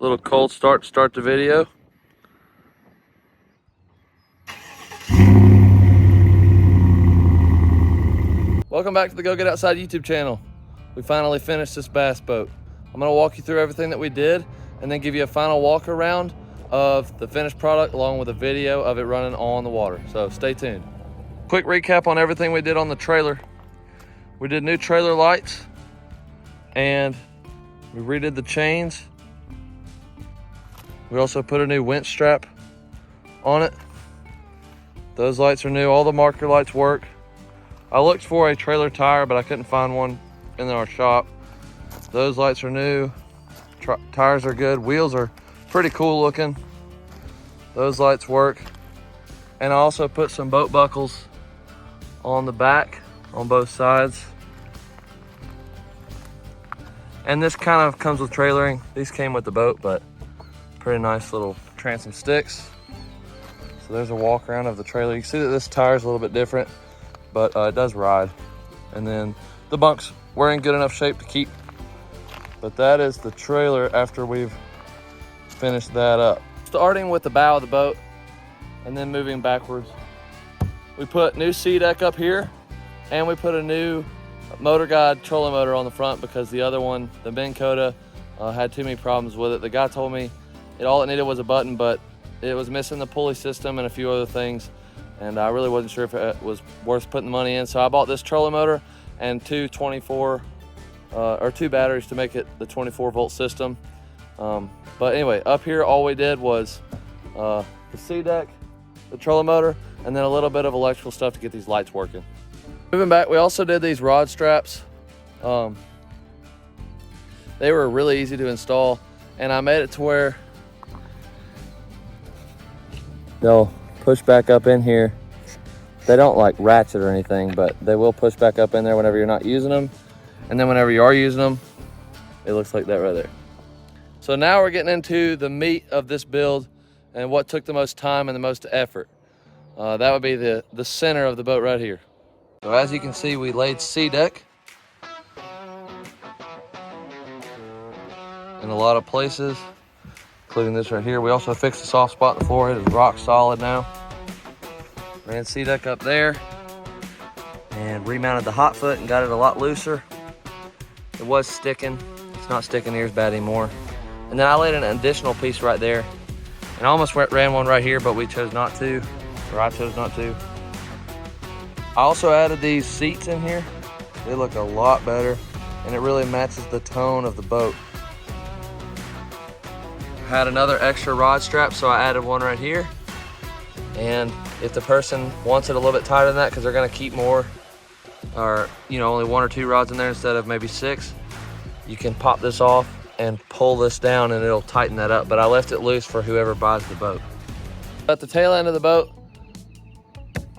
Little cold start to start the video. Welcome back to the Go Get Outside YouTube channel. We finally finished this bass boat. I'm gonna walk you through everything that we did and then give you a final walk around of the finished product along with a video of it running on the water. So stay tuned. Quick recap on everything we did on the trailer. We did new trailer lights and we redid the chains. We also put a new winch strap on it. Those lights are new. All the marker lights work. I looked for a trailer tire, but I couldn't find one in our shop. Those lights are new. Tires are good. Wheels are pretty cool looking. Those lights work. And I also put some boat buckles on the back on both sides. And this kind of comes with trailering. These came with the boat, but pretty nice little transom sticks. So there's a walk around of the trailer. You can see that this tire is a little bit different, but it does ride. And then the bunks were in good enough shape to keep. But that is the trailer after we've finished that up. Starting with the bow of the boat and then moving backwards. We put new C-deck up here and we put a new motor guide trolling motor on the front because the other one, the Minn Kota, had too many problems with it. The guy told me all it needed was a button, but it was missing the pulley system and a few other things. And I really wasn't sure if it was worth putting the money in. So I bought this trolling motor and two batteries to make it the 24-volt system. But anyway, up here, all we did was the C-deck, the trolling motor, and then a little bit of electrical stuff to get these lights working. Moving back, we also did these rod straps. They were really easy to install, and I made it to where they'll push back up in here. They don't like ratchet or anything, but they will push back up in there whenever you're not using them. And then whenever you are using them, it looks like that right there. So now we're getting into the meat of this build and what took the most time and the most effort. That would be the center of the boat right here. So as you can see, we laid C-deck in a lot of places, including this right here. We also fixed the soft spot in the floor. It is rock solid now. Ran C-deck up there and remounted the hot foot and got it a lot looser. It was sticking. It's not sticking near as bad anymore. And then I laid an additional piece right there. And I almost ran one right here, but we chose not to, or I chose not to. I also added these seats in here. They look a lot better and it really matches the tone of the boat. Had another extra rod strap, so I added one right here. And if the person wants it a little bit tighter than that, because they're gonna keep more, or only 1 or 2 rods in there instead of maybe 6, you can pop this off and pull this down and it'll tighten that up. But I left it loose for whoever buys the boat. At the tail end of the boat,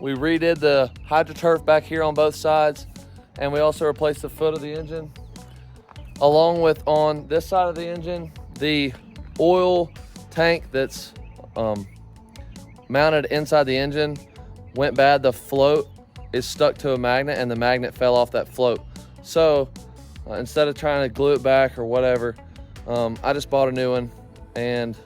we redid the hydroturf back here on both sides, and we also replaced the foot of the engine, along with on this side of the engine, the oil tank that's mounted inside the engine went bad. The float is stuck to a magnet and the magnet fell off that float. So instead of trying to glue it back or whatever, I just bought a new one and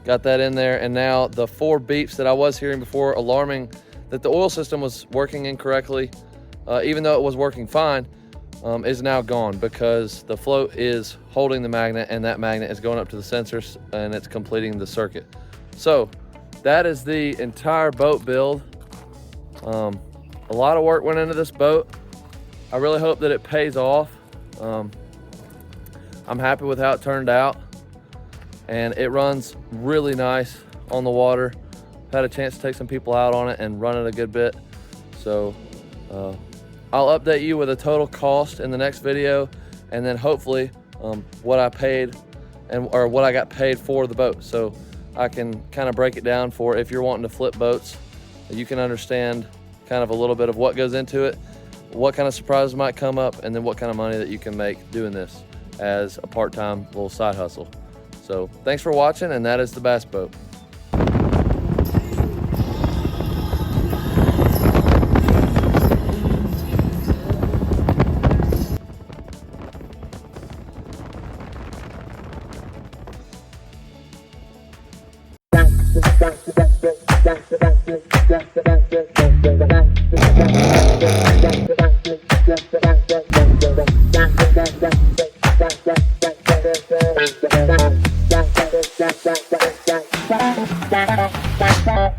got that in there. And now the 4 beeps that I was hearing before alarming that the oil system was working incorrectly, even though it was working fine, is now gone because the float is holding the magnet and that magnet is going up to the sensors and it's completing the circuit. So that is the entire boat build. A lot of work went into this boat. I really hope that it pays off. I'm happy with how it turned out and it runs really nice on the water. Had a chance to take some people out on it and run it a good bit. So I'll update you with a total cost in the next video, and then hopefully what I paid or what I got paid for the boat. So I can kind of break it down for if you're wanting to flip boats, you can understand kind of a little bit of what goes into it, what kind of surprises might come up, and then what kind of money that you can make doing this as a part-time little side hustle. So thanks for watching, and that is the bass boat.